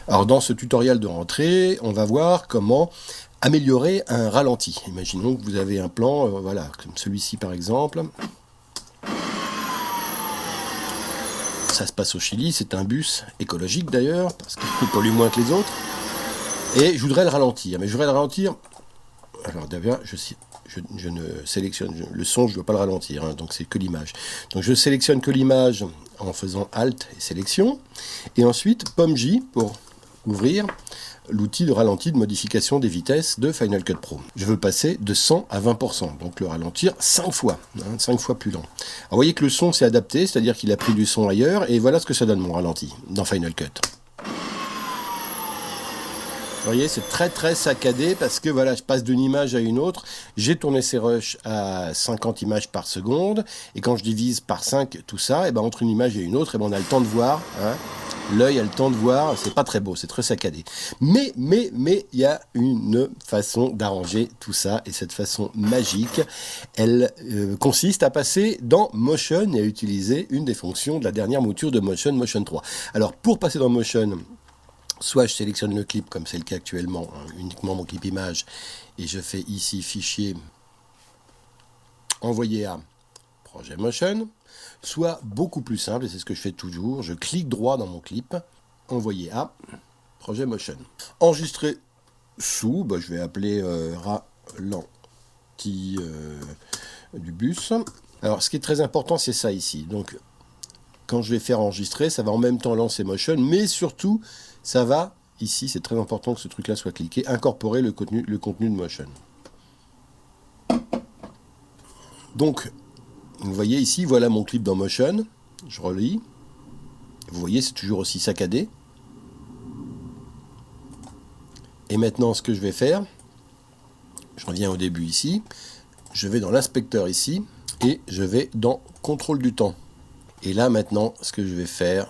Alors dans ce tutoriel de rentrée, on va voir comment améliorer un ralenti. Imaginons que vous avez un plan, voilà, comme celui-ci par exemple. Ça se passe au Chili, c'est un bus écologique d'ailleurs, parce qu'il pollue moins que les autres. Et je voudrais le ralentir, mais je voudrais le ralentir. Alors d'ailleurs, je ne sélectionne le son, je ne dois pas le ralentir, hein, donc c'est que l'image. Donc je sélectionne que l'image en faisant Alt et sélection. Et ensuite, Pomme J pour ouvrir l'outil de ralenti de modification des vitesses de Final Cut Pro. Je veux passer de 100 à 20%, donc le ralentir 5 fois, 5 fois plus lent. Alors vous voyez que le son s'est adapté, c'est-à-dire qu'il a pris du son ailleurs, et voilà ce que ça donne mon ralenti dans Final Cut. Vous voyez, c'est très saccadé parce que voilà, je passe d'une image à une autre. J'ai tourné ces rushs à 50 images par seconde. Et quand je divise par 5 tout ça, et ben entre une image et une autre, et ben on a le temps de voir. Hein, l'œil a le temps de voir. C'est pas très beau, c'est très saccadé. Mais, il y a une façon d'arranger tout ça. Et cette façon magique, elle consiste à passer dans Motion et à utiliser une des fonctions de la dernière mouture de Motion, Motion 3. Alors, pour passer dans Motion, soit je sélectionne le clip, comme c'est le cas actuellement, hein, uniquement mon clip image, et je fais ici fichier, envoyer à projet motion, soit beaucoup plus simple, et c'est ce que je fais toujours, je clique droit dans mon clip, envoyer à projet motion. Enregistrer sous, je vais appeler ralenti du bus. Alors ce qui est très important, c'est ça ici. Donc quand je vais faire enregistrer, ça va en même temps lancer Motion, mais surtout, ça va, ici, c'est très important que ce truc-là soit cliqué, incorporer le contenu de Motion. Donc, vous voyez ici, voilà mon clip dans Motion. Je relis. Vous voyez, c'est toujours aussi saccadé. Et maintenant, ce que je vais faire, je reviens au début ici, je vais dans l'inspecteur ici, et je vais dans contrôle du temps. Et là, maintenant, ce que je vais faire,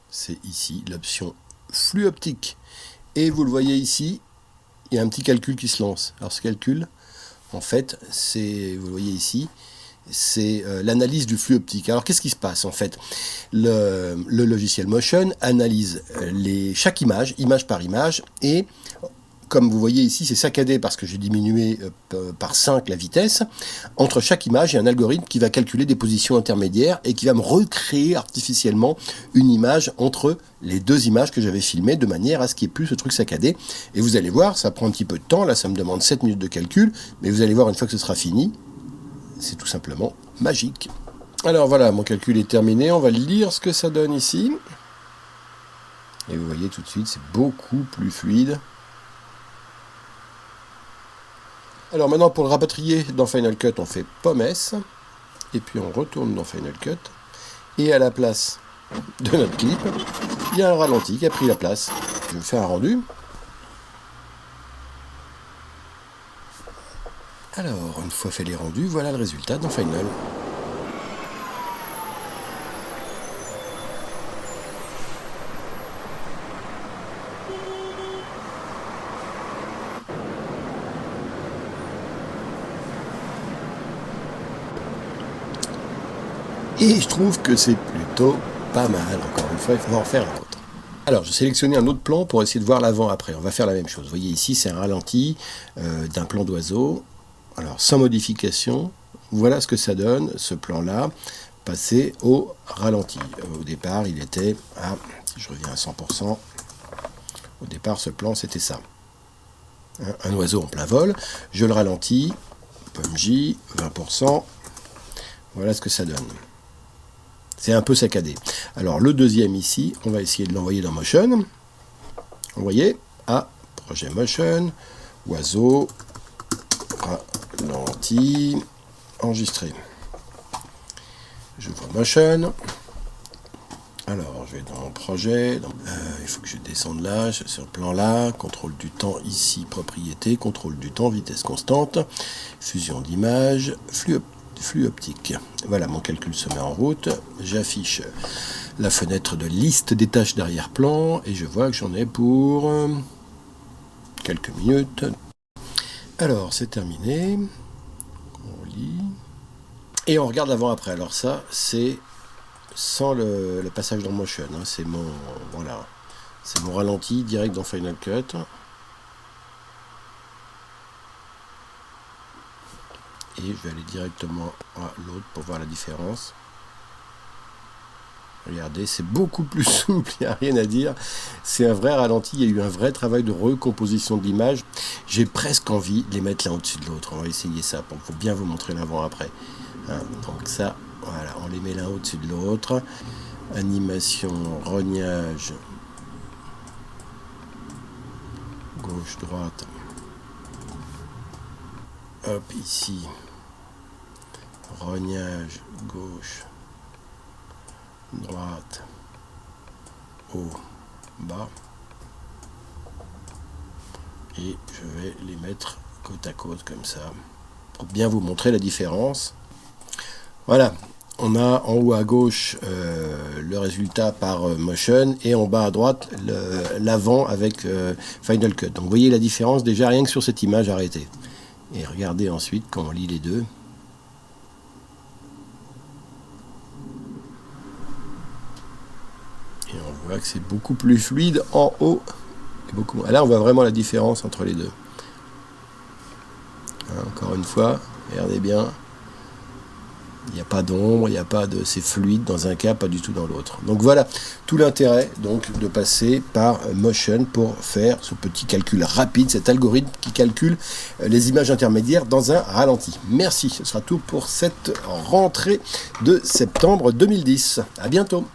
c'est ici l'option flux optique. Et vous le voyez ici, il y a un petit calcul qui se lance. Alors ce calcul, en fait, c'est, vous le voyez ici, c'est l'analyse du flux optique. Alors qu'est-ce qui se passe en fait? Le logiciel Motion analyse chaque image, image par image, et comme vous voyez ici, c'est saccadé parce que j'ai diminué par 5 la vitesse. Entre chaque image, il y a un algorithme qui va calculer des positions intermédiaires et qui va me recréer artificiellement une image entre les deux images que j'avais filmées de manière à ce qu'il n'y ait plus ce truc saccadé. Et vous allez voir, ça prend un petit peu de temps. Là, ça me demande 7 minutes de calcul. Mais vous allez voir, une fois que ce sera fini, c'est tout simplement magique. Alors voilà, mon calcul est terminé. On va lire ce que ça donne ici. Et vous voyez tout de suite, c'est beaucoup plus fluide. Alors maintenant, pour le rapatrier dans Final Cut, on fait Pomme S, et puis on retourne dans Final Cut, et à la place de notre clip, il y a un ralenti qui a pris la place. Je fais un rendu. Alors, une fois fait les rendus, voilà le résultat dans Final. Et je trouve que c'est plutôt pas mal. Encore une fois, il faut en faire un autre. Alors, je sélectionnais un autre plan pour essayer de voir l'avant-après. On va faire la même chose. Vous voyez ici, c'est un ralenti d'un plan d'oiseau. Alors, sans modification, voilà ce que ça donne, ce plan-là, passé au ralenti. Au départ, il était à, si je reviens à 100%, au départ, ce plan, c'était ça. Un oiseau en plein vol. Je le ralentis, Pomme J, 20%. Voilà ce que ça donne. C'est un peu saccadé. Alors le deuxième ici, on va essayer de l'envoyer dans Motion. Envoyer à projet Motion, oiseau, ralenti, enregistrer. J'ouvre Motion. Alors je vais dans projet. Il faut que je descende là, sur le plan là. Contrôle du temps ici, propriété. Contrôle du temps, vitesse constante. Fusion d'image, flux optique. Voilà, mon calcul se met en route. J'affiche la fenêtre de liste des tâches d'arrière-plan et je vois que j'en ai pour quelques minutes. Alors, c'est terminé. On lit. Et on regarde l'avant-après. Alors ça, c'est sans le passage dans Motion. Hein. C'est mon, voilà, c'est mon ralenti direct dans Final Cut. Et je vais aller directement à l'autre pour voir la différence. Regardez, c'est beaucoup plus souple, il n'y a rien à dire. C'est un vrai ralenti, il y a eu un vrai travail de recomposition de l'image. J'ai presque envie de les mettre l'un au-dessus de l'autre. On va essayer ça pour bien vous montrer l'avant-après. Hein, donc ça, voilà, on les met l'un au-dessus de l'autre. Animation, rognage, gauche, droite. Hop, ici. Rognage, gauche, droite, haut, bas. Et je vais les mettre côte à côte comme ça, pour bien vous montrer la différence. Voilà, on a en haut à gauche le résultat par Motion, et en bas à droite l'avant avec Final Cut. Donc vous voyez la différence déjà rien que sur cette image arrêtée. Et regardez ensuite quand on lit les deux. Et on voit que c'est beaucoup plus fluide en haut. Et beaucoup... Là, on voit vraiment la différence entre les deux. Hein, encore une fois, regardez bien. Il n'y a pas d'ombre, il n'y a pas de... C'est fluide dans un cas, pas du tout dans l'autre. Donc voilà, tout l'intérêt donc de passer par Motion pour faire ce petit calcul rapide, cet algorithme qui calcule les images intermédiaires dans un ralenti. Merci, ce sera tout pour cette rentrée de septembre 2010. À bientôt.